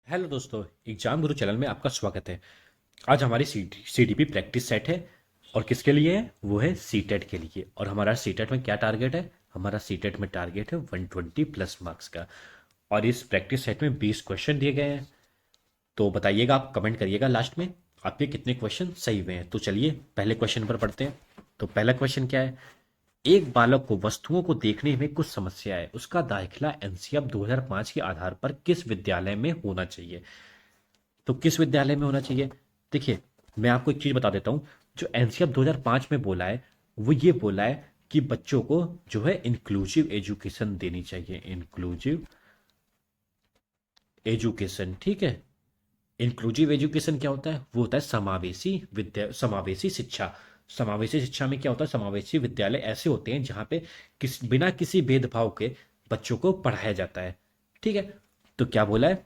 Hello दोस्तों, exam गुरु channel में आपका स्वागत है। आज हमारी सीडीपी प्रैक्टिस सेट है और किसके लिए है? वो है सीटेट के लिए। और हमारा सीटेट में क्या टारगेट है? हमारा सीटेट में टारगेट है 120 प्लस मार्क्स का। और इस प्रैक्टिस सेट में 20 क्वेश्चन दिए गए हैं। तो बताइएगा, आप कमेंट करिएगा लास्ट में आपके कितने क्वेश्चन सही हुए हैं। तो चलिए पहले क्वेश्चन पर पढ़ते हैं। तो पहला क्वेश्चन क्या है? एक बालक को वस्तुओं को देखने में कुछ समस्या है, उसका दाखिला एनसीएफ 2005 के आधार पर किस विद्यालय में होना चाहिए? तो किस विद्यालय में होना चाहिए? देखिए, मैं आपको एक चीज बता देता हूं। जो एनसीएफ 2005 में बोला है, वो ये बोला है कि बच्चों को जो है इंक्लूसिव एजुकेशन देनी चाहिए। इंक्लूसिव एजुकेशन, ठीक है। इंक्लूसिव एजुकेशन क्या होता है? वो होता है समावेशी शिक्षा। समावेशी शिक्षा में क्या होता है? समावेशी विद्यालय ऐसे होते हैं जहां पे बिना किसी भेदभाव के बच्चों को पढ़ाया जाता है। ठीक है। तो क्या बोला है?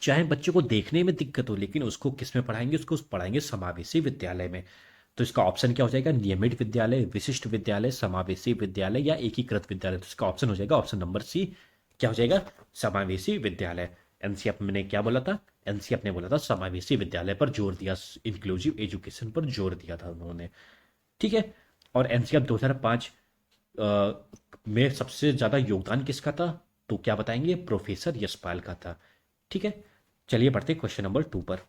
चाहे बच्चे को देखने में दिक्कत हो, लेकिन उसको किस में पढ़ाएंगे? उसको पढ़ाएंगे समावेशी विद्यालय में। तो इसका ऑप्शन क्या हो जाएगा? नियमित विद्यालय, विशिष्ट विद्यालय, समावेशी विद्यालय या एकीकृत विद्यालय। तो इसका ऑप्शन हो जाएगा ऑप्शन नंबर सी। क्या हो जाएगा? समावेशी विद्यालय। एनसीएफ ने क्या बोला था? एनसीएफ ने बोला था समावेशी विद्यालय पर जोर दिया, इंक्लूसिव एजुकेशन पर जोर दिया था उन्होंने। ठीक है। और एनसीएफ 2005 में सबसे ज्यादा योगदान किसका था? तो क्या बताएंगे? प्रोफेसर यशपाल का था। ठीक है। चलिए बढ़ते क्वेश्चन नंबर 2 पर।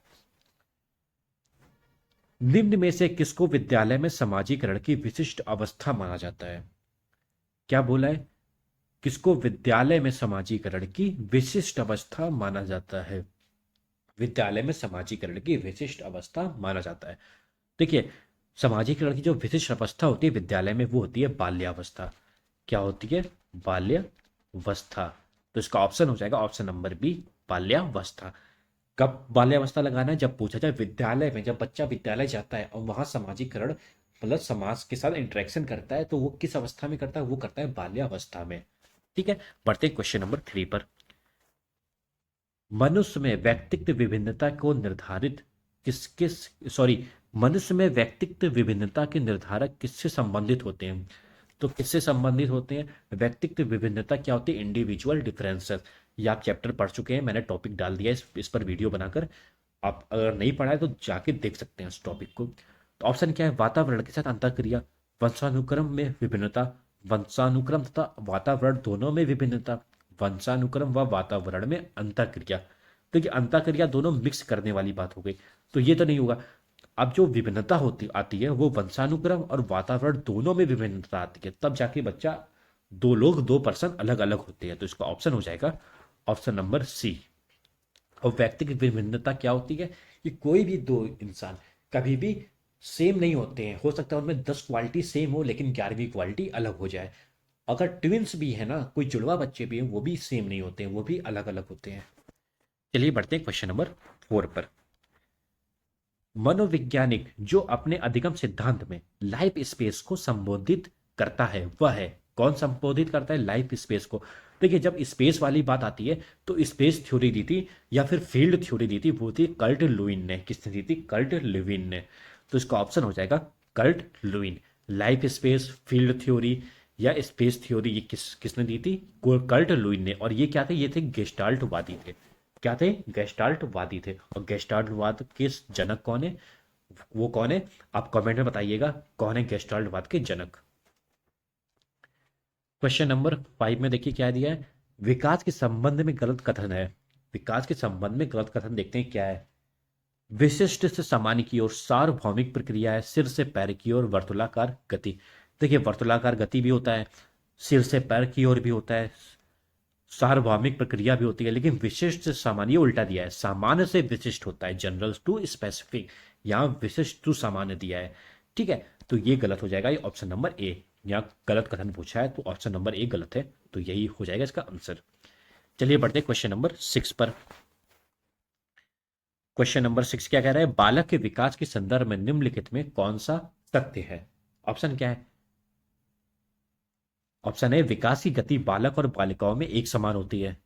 निम्न में से किसको विद्यालय में समाजीकरण की विशिष्ट अवस्था माना जाता है? क्या बोला है? किसको विद्यालय में समाजीकरण की विशिष्ट अवस्था माना जाता है? विद्यालय में समाजीकरण की विशिष्ट अवस्था माना जाता है। देखिए, समाजीकरण की जो विशिष्ट अवस्था होती है विद्यालय में, वो होती है बाल्यावस्था। क्या होती है? बाल्यावस्था। तो इसका ऑप्शन हो जाएगा ऑप्शन नंबर बी, बाल्यावस्था। कब बाल्यावस्था लगाना है? जब पूछा जाए विद्यालय में, जब बच्चा विद्यालय जाता है और वहां समाजीकरण मतलब समाज के साथ इंटरेक्शन करता है, तो वो किस अवस्था में करता है? वो करता है बाल्यावस्था में। ठीक है। बढ़ते हैं क्वेश्चन नंबर 3 पर। मनुष्य में व्यक्तित्व विभिन्नता को निर्धारित किस किस सॉरी मनुष्य में व्यक्तित्व विभिन्नता के निर्धारक किससे संबंधित होते हैं? तो किससे संबंधित होते हैं? व्यक्तित्व विभिन्नता क्या होती है? Individual differences. ये आप चैप्टर पढ़ चुके हैं, मैंने टॉपिक डाल दिया है इस पर वीडियो बनाकर। आप अगर नहीं पढ़ा है तो जाके देख सकते हैं उस टॉपिक को। तो ऑप्शन क्या है? वातावरण के साथ अंतःक्रिया, वंशानुक्रम में विभिन्नता, वंशानुक्रम तथा वातावरण दोनों में विभिन्नता, वंशानुक्रम व वातावरण में अंतःक्रिया। तो ये अंतःक्रिया दोनों मिक्स करने वाली बात हो गई। तो ये तो नहीं होगा। अब जो विभिन्नता होती आती है वो वंशानुक्रम और वातावरण दोनों में विभिन्नता आती है, तब जाके बच्चा, दो लोग, दो पर्सन अलग अलग होते हैं। तो इसका ऑप्शन हो जाएगा ऑप्शन नंबर सी। और व्यक्तिगत विभिन्नता क्या होती है? कि कोई भी दो इंसान कभी भी सेम नहीं होते हैं। हो सकता है उनमें 10 क्वालिटी सेम हो, लेकिन 11वीं क्वालिटी अलग हो जाए। अगर ट्विंस भी है ना, कोई जुड़वा बच्चे भी हैं, वो भी सेम नहीं होते हैं, वो भी अलग अलग होते हैं। चलिए बढ़ते हैं क्वेश्चन नंबर 4 पर। मनोवैज्ञानिक जो अपने अधिगम सिद्धांत में लाइफ स्पेस को संबोधित करता है, वह है कौन? संबोधित करता है लाइफ स्पेस को। देखिए, जब स्पेस वाली बात आती है तो स्पेस थ्योरी दी थी या फिर फील्ड थ्योरी दी थी, वो थी कर्ट लुईन ने। किसने दी थी? कर्ट लुईन ने। तो इसका ऑप्शन हो जाएगा Kurt Lewin. Life space, field theory या स्पेस थ्योरी, ये किसने दी थी? कर्ट लुईन ने। और ये क्या थे? ये थे गेस्टाल्टवादी थे। क्या थे? गेस्टाल्टवादी थे। और गेस्टाल्टवाद के जनक कौन है? वो कौन है? आप कमेंट में बताइएगा कौन है गेस्टाल्टवाद के जनक। क्वेश्चन नंबर 5 में देखिए क्या दिया है। विकास के संबंध में गलत कथन है। विकास के संबंध में गलत कथन देखते हैं क्या है। विशिष्ट से सामान्य की ओर सार्वभौमिक प्रक्रिया है, सिर से पैर की ओर वर्तुलाकार गति। देखिए, वर्तुलाकार गति भी होता है, सिर से पैर की ओर भी होता है, सार्वभौमिक प्रक्रिया भी होती है, लेकिन विशिष्ट से सामान्य उल्टा दिया है। सामान्य से विशिष्ट होता है, जनरल टू स्पेसिफिक। यहाँ विशिष्ट टू सामान्य दिया है। ठीक है। तो ये गलत हो जाएगा, ये ऑप्शन नंबर ए। यहाँ गलत कथन पूछा है तो ऑप्शन नंबर ए गलत है। तो यही हो जाएगा इसका आंसर। चलिए बढ़ते हैं क्वेश्चन नंबर 6 पर। क्वेश्चन नंबर 6 क्या कह रहा है? बालक के विकास के संदर्भ में निम्नलिखित में कौन सा तथ्य है? ऑप्शन क्या है? ऑप्शन ए, विकास की गति बालक और बालिकाओं में एक समान होती है।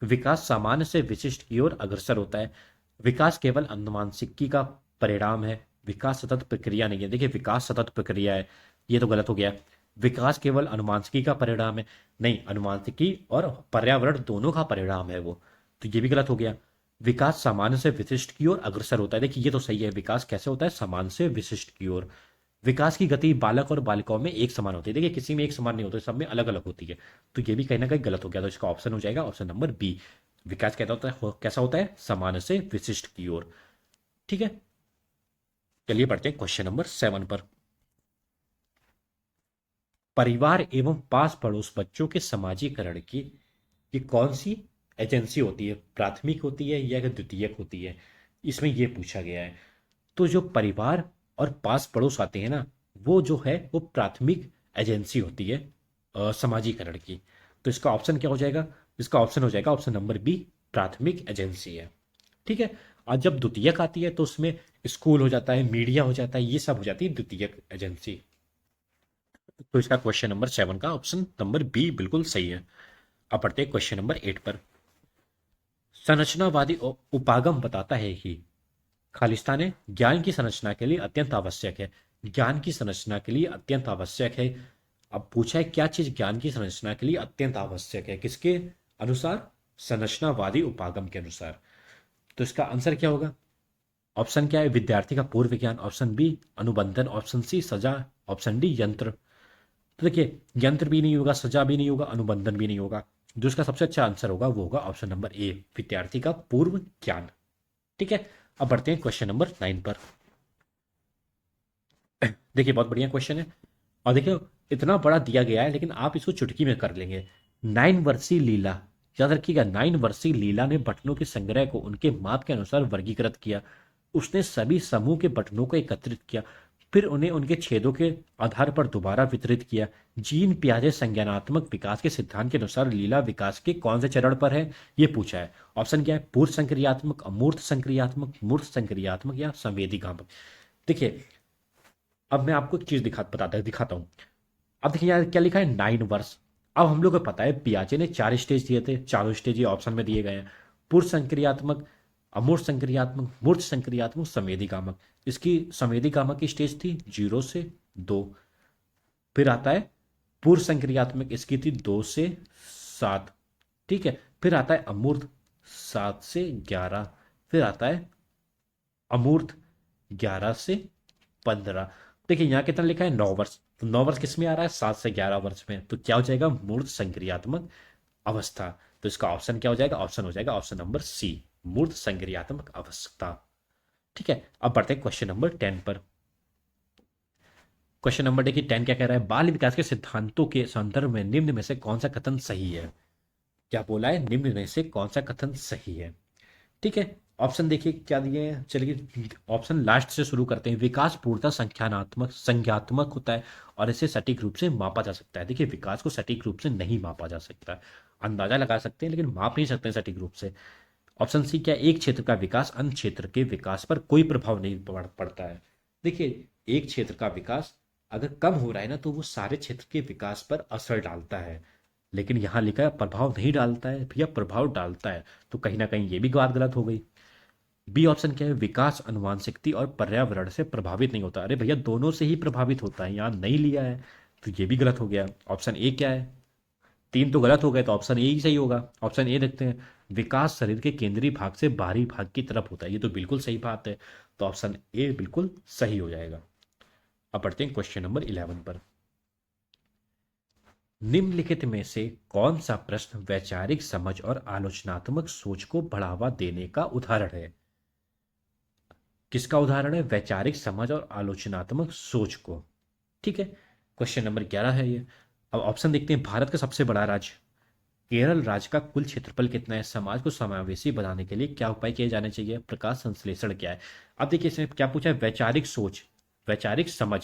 विकास सामान्य से विशिष्ट की ओर अग्रसर होता है। विकास केवल अनुमानसिकी का परिणाम है। विकास सतत प्रक्रिया नहीं है। देखिए, विकास सतत प्रक्रिया है, ये तो गलत हो गया। विकास केवल अनुमानसिकी का परिणाम है। नहीं, अनुमानसिकी और पर्यावरण दोनों का परिणाम है वो। तो ये भी गलत हो गया। विकास सामान्य से विशिष्ट की ओर अग्रसर होता है, देखिए ये तो सही है। विकास कैसे होता है? सामान्य से विशिष्ट की ओर। विकास की गति बालक और बालिकाओं में एक समान होती है, देखिए किसी में एक समान नहीं होती, सब में अलग अलग होती है। तो ये भी कहीं ना कहीं गलत हो गया, तो इसका ऑप्शन हो जाएगा ऑप्शन नंबर बी। विकास कैसा होता है? कैसा होता है? सामान्य से विशिष्ट की ओर। ठीक है, चलिए पढ़ते हैं क्वेश्चन नंबर 7 पर। परिवार एवं पास पड़ोस बच्चों के समाजीकरण की ये कौन सी एजेंसी होती है? प्राथमिक होती है या द्वितीयक होती है? इसमें यह पूछा गया है। तो जो परिवार और पास पड़ोस आते हैं ना, वो जो है वो प्राथमिक एजेंसी होती है समाजीकरण की। तो इसका ऑप्शन क्या हो जाएगा? इसका ऑप्शन हो जाएगा ऑप्शन नंबर बी, प्राथमिक एजेंसी है। ठीक है। और जब द्वितीयक आती है तो उसमें स्कूल हो जाता है, मीडिया हो जाता है, ये सब हो जाती है द्वितीयक एजेंसी। तो इसका क्वेश्चन नंबर 7 का ऑप्शन नंबर बी बिल्कुल सही है। अब पढ़ते हैं क्वेश्चन नंबर 8 पर। संरचनावादी उपागम बताता है कि खालिस्तान ज्ञान की संरचना के लिए अत्यंत आवश्यक है। ज्ञान की संरचना के लिए अत्यंत आवश्यक है। अब पूछा है क्या चीज ज्ञान की संरचना के लिए अत्यंत आवश्यक है, किसके अनुसार? संरचनावादी उपागम के अनुसार। तो इसका आंसर क्या होगा? ऑप्शन क्या है? विद्यार्थी का पूर्व ज्ञान, ऑप्शन बी अनुबंधन, ऑप्शन सी सजा, ऑप्शन डी यंत्र। तो देखिए यंत्र भी नहीं होगा, सजा भी नहीं होगा, अनुबंधन भी नहीं होगा। जो इसका सबसे अच्छा आंसर होगा वो होगा ऑप्शन नंबर ए, विद्यार्थी का पूर्व ज्ञान। ठीक है। अब बढ़ते हैं क्वेश्चन नंबर 9 पर। देखिए बहुत बढ़िया क्वेश्चन है, और देखिए इतना बड़ा दिया गया है लेकिन आप इसको चुटकी में कर लेंगे। 9 वर्षीय लीला, याद रखिएगा, 9 वर्षीय लीला ने बटनों के संग्रह को उनके माप के अनुसार वर्गीकृत किया। उसने सभी समूह के बटनों को एकत्रित किया, फिर उन्हें उनके छेदों के आधार पर दोबारा वितरित किया। जीन पियाजे संज्ञानात्मक विकास के सिद्धांत के अनुसार लीला विकास के कौन से चरण पर है, ये पूछा है। ऑप्शन क्या है? पूर्व संक्रियात्मक, अमूर्त संक्रियात्मक, मूर्त संक्रियात्मक या संवेदीगामक। देखिए अब मैं आपको एक चीज दिखाता हूं। अब देखिए यहाँ क्या लिखा है? 9 वर्ष। अब हम लोग को पता है पियाजे ने 4 स्टेज दिए थे, चारों स्टेज ये ऑप्शन में दिए गए हैं। पूर्व संक्रियात्मक, अमूर्त संक्रियात्मक, मूर्त संक्रियात्मक, संवेदीगामक। इसकी संवेदीगामक की स्टेज थी 0 से 2। फिर आता है पूर्व संक्रियात्मक, इसकी थी 2 से 7। ठीक है। फिर आता है अमूर्त, 7 से 11। फिर आता है अमूर्त, 11 से 15। देखिए यहाँ कितना लिखा है? 9 वर्ष। तो 9 वर्ष किस में आ रहा है? 7 से 11 वर्ष में। तो क्या हो जाएगा? मूर्त संक्रियात्मक अवस्था। तो इसका ऑप्शन क्या हो जाएगा? ऑप्शन हो जाएगा ऑप्शन नंबर सी, मूर्त संक्रियात्मक अवस्था। ठीक है। अब बढ़ते हैं क्वेश्चन नंबर 10 पर। क्वेश्चन नंबर देखिए 10 क्या कह रहा है? बाल विकास के सिद्धांतों के संदर्भ में निम्न में से कौन सा कथन सही है? क्या बोला है? निम्न में से कौन सा कथन सही है? ठीक है। ऑप्शन देखिए क्या दिए हैं, चलिए ऑप्शन लास्ट से शुरू करते हैं। विकास पूर्णतः संख्यात्मक संज्ञात्मक होता है और इसे सटीक रूप से मापा जा सकता है। देखिए विकास को सटीक रूप से नहीं मापा जा सकता, अंदाजा लगा सकते हैं लेकिन माप नहीं सकते सटीक रूप से। ऑप्शन सी क्या? एक क्षेत्र का विकास अन्य क्षेत्र के विकास पर कोई प्रभाव नहीं पड़ता है। देखिए एक क्षेत्र का विकास अगर कम हो रहा है ना तो वो सारे क्षेत्र के विकास पर असर डालता है, लेकिन यहां लिखा है प्रभाव नहीं डालता है। भैया प्रभाव डालता है, तो कहीं ना कहीं ये भी बात गलत हो गई। बी ऑप्शन क्या है? विकास अनुवांशिकता और पर्यावरण से प्रभावित नहीं होता। अरे भैया दोनों से ही प्रभावित होता है, यहाँ नहीं लिया है, तो ये भी गलत हो गया। ऑप्शन ए क्या है? 3 तो गलत हो गए, तो ऑप्शन ए ही सही होगा। ऑप्शन ए देखते हैं। विकास शरीर के केंद्रीय भाग से बाहरी भाग की तरफ होता है, ये तो बिल्कुल सही बात है। तो ऑप्शन ए बिल्कुल सही हो जाएगा। अब बढ़ते हैं क्वेश्चन नंबर 11 पर। निम्नलिखित में से कौन सा प्रश्न वैचारिक समझ और आलोचनात्मक सोच को बढ़ावा देने का उदाहरण है? किसका उदाहरण है? वैचारिक समझ और आलोचनात्मक सोच को। ठीक है। क्वेश्चन नंबर 11 है ये। अब ऑप्शन देखते हैं। भारत का सबसे बड़ा राज्य केरल राज्य का कुल क्षेत्रफल कितना है? समाज को समावेशी बनाने के लिए क्या उपाय किए जाने चाहिए? प्रकाश संश्लेषण क्या है? अब देखिए इसमें क्या पूछा है? वैचारिक सोच, वैचारिक समझ।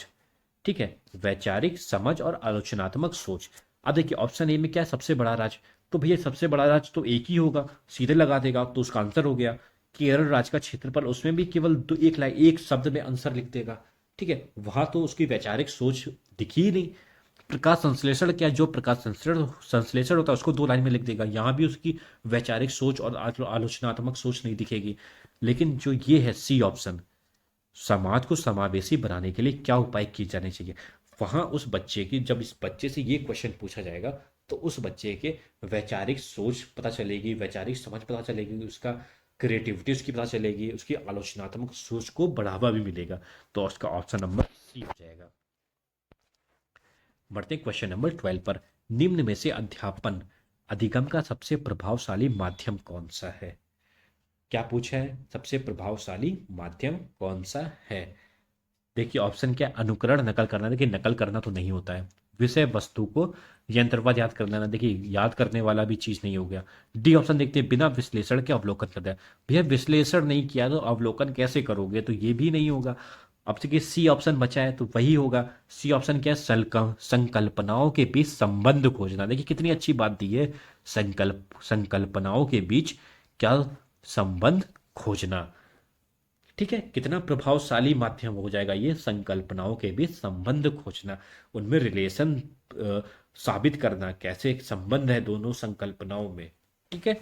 ठीक है, वैचारिक समझ और आलोचनात्मक सोच। अब देखिए ऑप्शन ए में क्या है? सबसे बड़ा राज्य। तो भैया सबसे बड़ा राज्य तो एक ही होगा, सीधे लगा देगा तो उसका आंसर हो गया। केरल राज्य का क्षेत्रफल, उसमें भी केवल दो, एक लाइन एक शब्द में आंसर लिख देगा। ठीक है, वहां तो उसकी वैचारिक सोच दिखी ही नहीं। प्रकाश संश्लेषण क्या है? जो प्रकाश संश्लेषण संश्लेषण होता है उसको 2 लाइन में लिख देगा, यहां भी उसकी वैचारिक सोच और आलोचनात्मक सोच नहीं दिखेगी। लेकिन जो ये है सी ऑप्शन, समाज को समावेशी बनाने के लिए क्या उपाय किए जाने चाहिए, वहां उस बच्चे की, जब इस बच्चे से ये क्वेश्चन पूछा जाएगा तो उस बच्चे के वैचारिक सोच पता चलेगी, वैचारिक समझ पता चलेगी, उसका क्रिएटिविटी उसकी पता चलेगी, उसकी आलोचनात्मक सोच को बढ़ावा भी मिलेगा। तो उसका ऑप्शन नंबर सी हो जाएगा। बढ़ते हैं क्वेश्चन नंबर 12 पर। निम्न में से अध्यापन अधिगम का सबसे प्रभावशाली माध्यम कौन सा है? क्या पूछा है? सबसे प्रभावशाली माध्यम कौन सा है? देखिए ऑप्शन क्या है? अनुकरण, नकल करना। देखिए नकल करना तो नहीं होता है। विषय वस्तु को यंत्रवत याद कर लेना, देखिए याद करने वाला भी चीज नहीं हो गया। डी ऑप्शन देखते हैं, बिना विश्लेषण के अवलोकन कर दिया। भैया विश्लेषण नहीं किया तो अवलोकन कैसे करोगे? तो ये भी नहीं होगा। अब देखिए सी ऑप्शन बचा है तो वही होगा। सी ऑप्शन क्या है? संकल्पनाओं के बीच संबंध खोजना। देखिए कितनी अच्छी बात दी है। संकल्पनाओं के बीच क्या? संबंध खोजना। ठीक है, कितना प्रभावशाली माध्यम हो जाएगा ये, संकल्पनाओं के बीच संबंध खोजना, उनमें रिलेशन साबित करना, कैसे एक संबंध है दोनों संकल्पनाओं में। ठीक है,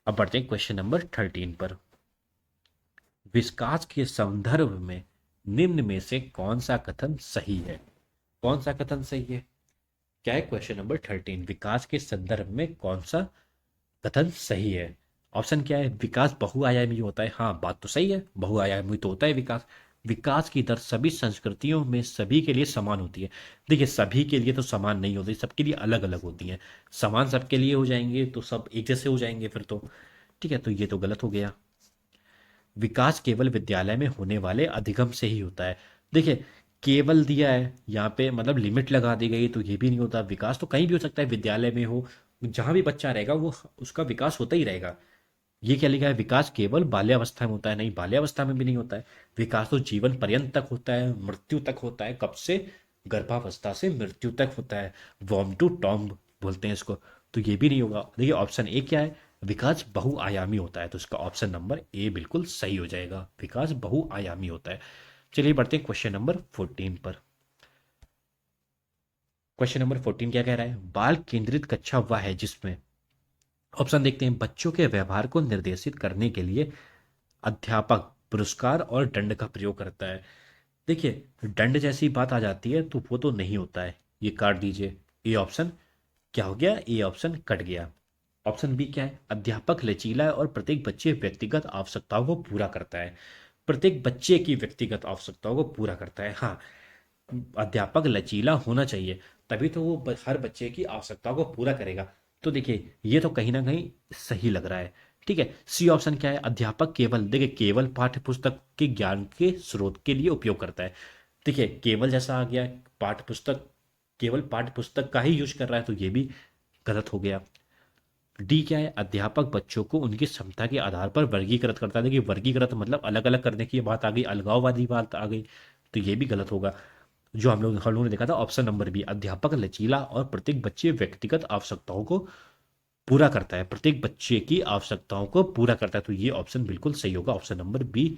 अब बढ़ते हैं क्वेश्चन नंबर 13 पर। विकास के संदर्भ में निम्न में से कौन सा कथन सही है? कौन सा कथन सही है? क्या है क्वेश्चन नंबर 13? विकास के संदर्भ में कौन सा कथन सही है? ऑप्शन क्या है? विकास बहुआयामी होता है। हाँ बात तो सही है, बहुआयामी तो होता है विकास। विकास की दर सभी संस्कृतियों में सभी के लिए समान होती है। देखिए सभी के लिए तो समान नहीं होती, सबके लिए अलग अलग होती है। समान सबके लिए हो जाएंगे तो सब एक जैसे हो जाएंगे फिर तो। ठीक है, तो ये तो गलत हो गया। विकास केवल विद्यालय में होने वाले अधिगम से ही होता है। देखिए केवल दिया है यहाँ पे, मतलब लिमिट लगा दी गई, तो ये भी नहीं होता। विकास तो कहीं भी हो सकता है, विद्यालय में हो, जहां भी बच्चा रहेगा वो उसका विकास होता ही रहेगा। ये क्या लिखा है? विकास केवल बाल्यावस्था में होता है। नहीं, बाल्यावस्था में भी नहीं होता है। विकास तो जीवन पर्यंत तक होता है, मृत्यु तक होता है। कब से? गर्भावस्था से मृत्यु तक होता है। वॉर्म टू टॉम्ब बोलते हैं इसको। तो ये भी नहीं होगा। देखिए ऑप्शन ए क्या है? विकास बहुआयामी होता है, तो इसका ऑप्शन नंबर ए बिल्कुल सही हो जाएगा। विकास बहुआयामी होता है। चलिए बढ़ते हैं क्वेश्चन नंबर 14 पर। क्वेश्चन नंबर 14 क्या कह रहा है? बाल केंद्रित कक्षा वह है जिसमें, ऑप्शन देखते हैं, बच्चों के व्यवहार को निर्देशित करने के लिए अध्यापक पुरस्कार और दंड का प्रयोग करता है। देखिए दंड जैसी बात आ जाती है तो वो तो नहीं होता है, ये काट दीजिए। ए ऑप्शन क्या हो गया? ए ऑप्शन कट गया। ऑप्शन बी क्या है? अध्यापक लचीला है और प्रत्येक बच्चे व्यक्तिगत आवश्यकताओं को पूरा करता है। प्रत्येक बच्चे की व्यक्तिगत आवश्यकताओं को पूरा करता है, हाँ। अध्यापक लचीला होना चाहिए, तभी तो वो हर बच्चे की आवश्यकताओं को पूरा करेगा। तो देखिए ये तो कहीं ना कहीं सही लग रहा है। ठीक है, सी ऑप्शन क्या है? अध्यापक केवल, देखिए केवल पाठ्य पुस्तक के ज्ञान के स्रोत के लिए उपयोग करता है। देखिए केवल जैसा आ गया, पाठ्य पुस्तक, केवल पाठ्य पुस्तक का ही यूज कर रहा है, तो ये भी गलत हो गया। डी क्या है? अध्यापक बच्चों को उनकी क्षमता के आधार पर वर्गीकृत करता है। देखिए वर्गीकृत मतलब अलग अलग करने की बात आ गई, अलगाववादी बात आ गई, तो ये भी गलत होगा। जो हम लोगों ने देखा था ऑप्शन नंबर बी, अध्यापक लचीला और प्रत्येक बच्चे व्यक्तिगत आवश्यकताओं को पूरा करता है, प्रत्येक बच्चे की आवश्यकताओं को पूरा करता है, तो ये ऑप्शन बिल्कुल सही होगा। ऑप्शन नंबर बी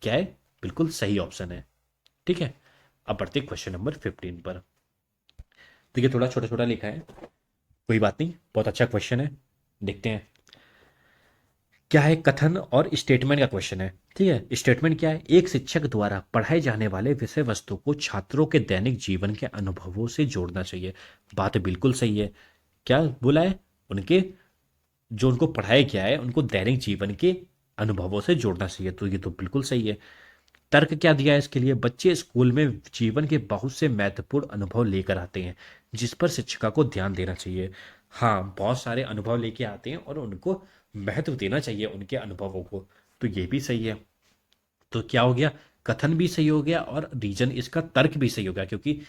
क्या है? बिल्कुल सही ऑप्शन है। ठीक है, अब बढ़ते क्वेश्चन नंबर 15 पर। देखिए थोड़ा छोटा छोटा लिखा है, कोई बात नहीं, बहुत अच्छा क्वेश्चन है। देखते हैं क्या है। कथन और स्टेटमेंट का क्वेश्चन है। ठीक है, स्टेटमेंट क्या है? एक शिक्षक द्वारा पढ़ाए जाने वाले विषय वस्तु को छात्रों के दैनिक जीवन के अनुभवों से जोड़ना चाहिए। बात बिल्कुल सही है। क्या बोला है? उनके जो उनको पढ़ाया गया है उनको दैनिक जीवन के अनुभवों से जोड़ना चाहिए, तो ये तो बिल्कुल सही है। तर्क क्या दिया है इसके लिए? बच्चे स्कूल में जीवन के बहुत से महत्वपूर्ण अनुभव लेकर आते हैं जिस पर शिक्षिका को ध्यान देना चाहिए। हाँ बहुत सारे अनुभव लेके आते हैं और उनको महत्व देना चाहिए उनके अनुभवों को, तो ये भी सही है। तो क्या हो गया? कथन भी सही हो गया और रीजन, इसका तर्क भी सही हो गया, क्योंकि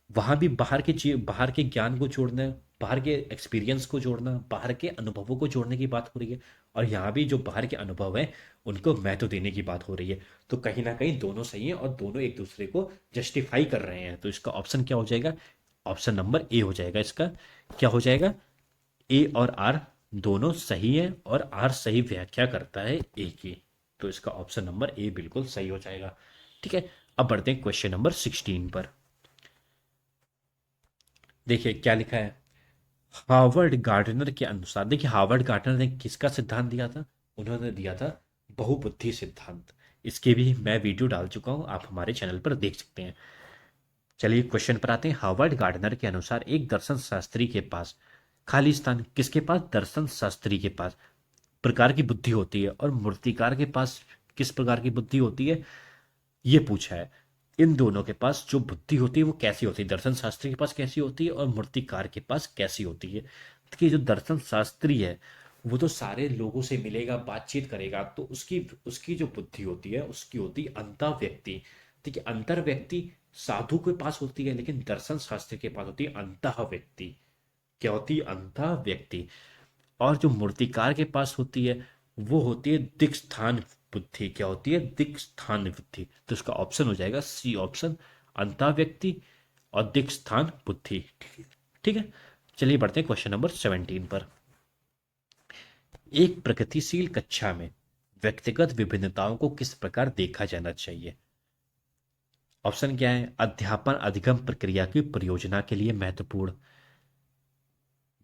वहां भी बाहर के चीज, बाहर के ज्ञान को जोड़ना, बाहर के एक्सपीरियंस को जोड़ना, बाहर के अनुभवों को जोड़ने की बात हो रही है, और यहाँ भी जो बाहर के अनुभव हैं उनको महत्व देने की बात हो रही है। तो कहीं ना कहीं दोनों सही है और दोनों एक दूसरे को जस्टिफाई कर रहे हैं, तो इसका ऑप्शन क्या हो जाएगा? ऑप्शन नंबर ए हो जाएगा इसका। क्या हो जाएगा? ए और आर दोनों सही है और आर सही व्याख्या करता है ए की, तो इसका ऑप्शन नंबर ए बिल्कुल सही हो जाएगा। ठीक है, अब बढ़ते हैं क्वेश्चन नंबर 16 पर। देखिए क्या लिखा है। हार्वर्ड गार्डनर के अनुसार, देखिए हार्वर्ड गार्डनर ने किसका सिद्धांत दिया था? उन्होंने दिया था बहुबुद्धि सिद्धांत। इसके भी मैं वीडियो डाल चुका हूं, आप हमारे चैनल पर देख सकते हैं। चलिए क्वेश्चन पर आते हैं। हार्वर्ड गार्डनर के अनुसार एक दर्शन शास्त्री के पास खाली स्थान किसके पास? दर्शन शास्त्री के पास प्रकार की बुद्धि होती है, और मूर्तिकार के पास किस प्रकार की बुद्धि होती है, ये पूछा है। इन दोनों के पास जो बुद्धि होती है वो कैसी होती है? दर्शन शास्त्री के पास कैसी होती है और मूर्तिकार के पास कैसी होती है? कि जो दर्शन शास्त्री है वो तो सारे लोगों से मिलेगा, बातचीत करेगा, तो उसकी उसकी जो बुद्धि होती है उसकी होती है अंतः व्यक्ति। ठीक है, अंतर व्यक्ति साधु के पास होती है, लेकिन दर्शन शास्त्री के पास होती है अंतः व्यक्ति। क्या होती है? अंतः व्यक्ति। और जो मूर्तिकार के पास होती है वो होती है दिक् स्थान बुद्धि। क्या होती है? दिक् स्थान बुद्धि। तो इसका ऑप्शन हो जाएगा सी ऑप्शन, अंतः व्यक्ति और दिक् स्थान बुद्धि। ठीक है, चलिए बढ़ते हैं क्वेश्चन नंबर 17 पर। एक प्रगतिशील कक्षा में व्यक्तिगत विभिन्नताओं को किस प्रकार देखा जाना चाहिए? ऑप्शन क्या है? अध्यापन अधिगम प्रक्रिया की परियोजना के लिए महत्वपूर्ण।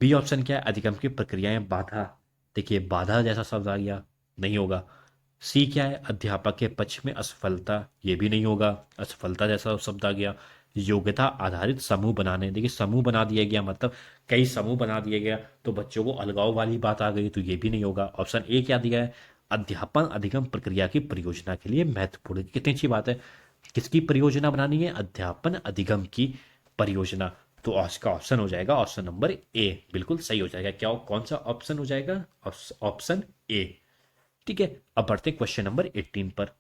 बी ऑप्शन क्या है? अधिगम की प्रक्रियाएं बाधा। देखिए बाधा जैसा शब्द आ गया, नहीं होगा। सी क्या है? अध्यापक के पक्ष में असफलता, ये भी नहीं होगा, असफलता जैसा शब्द आ गया। योग्यता आधारित समूह बनाने, देखिए समूह बना दिया गया मतलब कई समूह बना दिया गया तो बच्चों को अलगाव वाली बात आ गई, तो ये भी नहीं होगा। ऑप्शन ए क्या दिया है? अध्यापन अधिगम प्रक्रिया की परियोजना के लिए महत्वपूर्ण। कितनी अच्छी बात है। किसकी परियोजना बनानी है? अध्यापन अधिगम की परियोजना। तो आज का ऑप्शन हो जाएगा ऑप्शन नंबर ए, बिल्कुल सही हो जाएगा। क्या कौन सा ऑप्शन हो जाएगा? Option A. ठीक है, अब बढ़ते हैं क्वेश्चन नंबर 18 पर।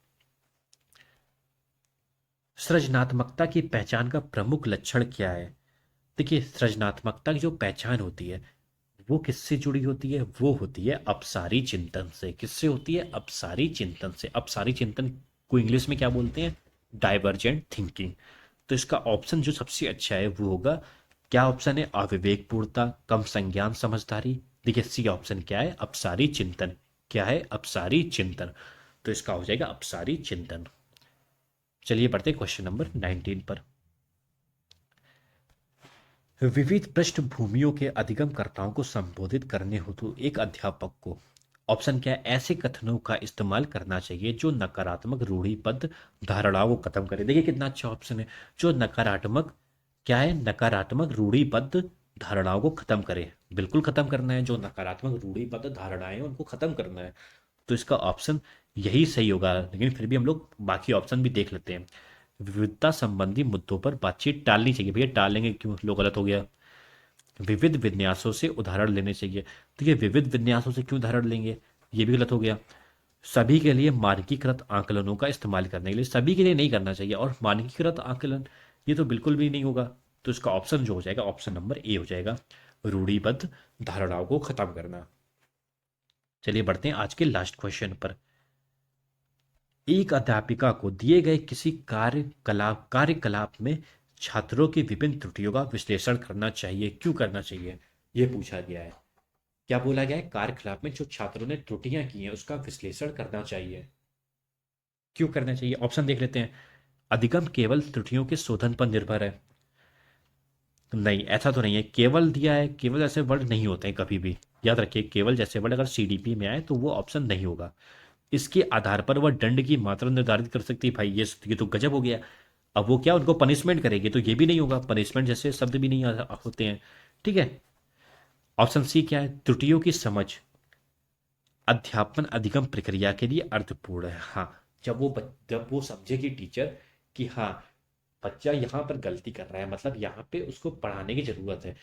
सृजनात्मकता की पहचान का प्रमुख लक्षण क्या है? देखिए सृजनात्मकता की जो पहचान होती है वो किससे जुड़ी होती है? वो होती है अपसारी चिंतन से। किससे होती है? अपसारी चिंतन से। अपसारी चिंतन को इंग्लिश में क्या बोलते हैं? Divergent thinking. तो इसका ऑप्शन जो सबसे अच्छा है वो होगा, क्या ऑप्शन है? अविवेकपूर्णता, कम संज्ञान समझदारी। देखिए सी ऑप्शन क्या है? अपसारी चिंतन। क्या है? अपसारी चिंतन। तो इसका हो जाएगा अपसारी चिंतन। चलिए बढ़ते हैं क्वेश्चन नंबर 19 पर। विविध पृष्ठभूमियों के अधिगमकर्ताओं को संबोधित करने हेतु एक अध्यापक को ऑप्शन क्या है? ऐसे कथनों का इस्तेमाल करना चाहिए जो नकारात्मक रूढ़िबद्ध धारणाओं को खत्म करे। देखिए कितना अच्छा ऑप्शन है, जो नकारात्मक क्या है? नकारात्मक रूढ़िबद्ध धारणाओं को खत्म करे। बिल्कुल खत्म करना है, जो नकारात्मक रूढ़िबद्ध धारणाएं हैं उनको खत्म करना है। तो इसका ऑप्शन यही सही होगा, लेकिन फिर भी हम लोग बाकी ऑप्शन भी देख लेते हैं। विविधता संबंधी मुद्दों पर बातचीत टालनी चाहिए। भैया टालेंगे क्यों? लो गलत हो गया। विविध विन्यासों से उदाहरण लेने चाहिए। तो ये विविध विन्यासों से क्यों उदाहरण लेंगे? ये भी गलत हो गया। सभी के लिए मानकीकृत आकलनों का इस्तेमाल करने के लिए, सभी के लिए नहीं करना चाहिए। और मानकीकृत आकलन ये तो बिल्कुल भी नहीं होगा। तो इसका ऑप्शन जो हो जाएगा ऑप्शन नंबर ए हो जाएगा, रूढ़िबद्ध धारणाओं को खत्म करना। चलिए बढ़ते हैं आज के लास्ट क्वेश्चन पर। एक अध्यापिका को दिए गए किसी कार्यकलाप में छात्रों की विभिन्न त्रुटियों का विश्लेषण करना चाहिए, क्यों करना चाहिए? यह पूछा गया है। क्या बोला गया है? कार्यकलाप में जो छात्रों ने त्रुटियां की हैं उसका विश्लेषण करना चाहिए। क्यों करना चाहिए? ऑप्शन देख लेते हैं। अधिगम केवल त्रुटियों के शोधन पर निर्भर है। नहीं, ऐसा तो नहीं है। केवल दिया है, केवल ऐसे वर्ड नहीं होते हैं कभी भी। याद रखिए, केवल जैसे वर्ड अगर सीडीपी में आए तो वो ऑप्शन नहीं होगा। इसके आधार पर वह दंड की मात्रा निर्धारित कर सकती है। भाई ये तो गजब हो गया। अब वो क्या उनको पनिशमेंट करेगी? तो ये भी नहीं होगा, पनिशमेंट जैसे शब्द भी नहीं होते हैं। ठीक है, ऑप्शन सी क्या है? त्रुटियों की समझ अध्यापन अधिगम प्रक्रिया के लिए अर्थपूर्ण है। हाँ, जब वो समझेगी टीचर कि हाँ बच्चा यहाँ पर गलती कर रहा है, मतलब यहाँ पे उसको पढ़ाने की जरूरत है,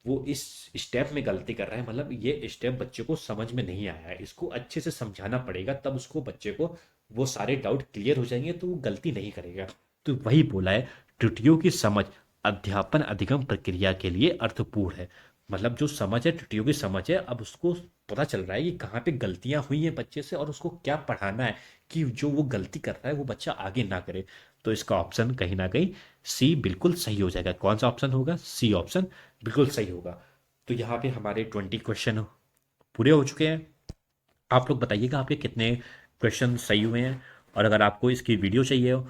वो इस स्टेप में गलती कर रहा है, मतलब ये स्टेप बच्चे को समझ में नहीं आया है, इसको अच्छे से समझाना पड़ेगा, तब उसको बच्चे को वो सारे डाउट क्लियर हो जाएंगे तो वो गलती नहीं करेगा। तो वही बोला है, त्रुटियों की समझ अध्यापन अधिगम प्रक्रिया के लिए अर्थपूर्ण है। मतलब जो समझ है, त्रुटियों की समझ है, अब उसको पता चल रहा है कि कहाँ पे गलतियां हुई हैं बच्चे से और उसको क्या पढ़ाना है कि जो वो गलती कर रहा है वो बच्चा आगे ना करे। तो इसका ऑप्शन कहीं ना कहीं सी बिल्कुल सही हो जाएगा। कौन सा ऑप्शन होगा? सी ऑप्शन बिल्कुल सही होगा। तो यहाँ पे हमारे 20 क्वेश्चन पूरे हो चुके हैं। आप लोग बताइएगा आपके कितने क्वेश्चन सही हुए हैं। और अगर आपको इसकी वीडियो चाहिए हो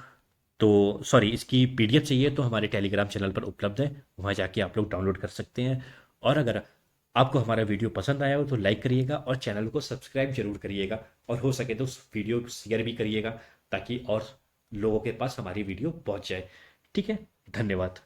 तो सॉरी इसकी पीडीएफ चाहिए तो हमारे टेलीग्राम चैनल पर उपलब्ध है, वहाँ जाके आप लोग डाउनलोड कर सकते हैं। और अगर आपको हमारा वीडियो पसंद आया हो तो लाइक करिएगा और चैनल को सब्सक्राइब जरूर करिएगा, और हो सके तो उस वीडियो को शेयर भी करिएगा ताकि और लोगों के पास हमारी वीडियो पहुंच जाए। ठीक है, धन्यवाद।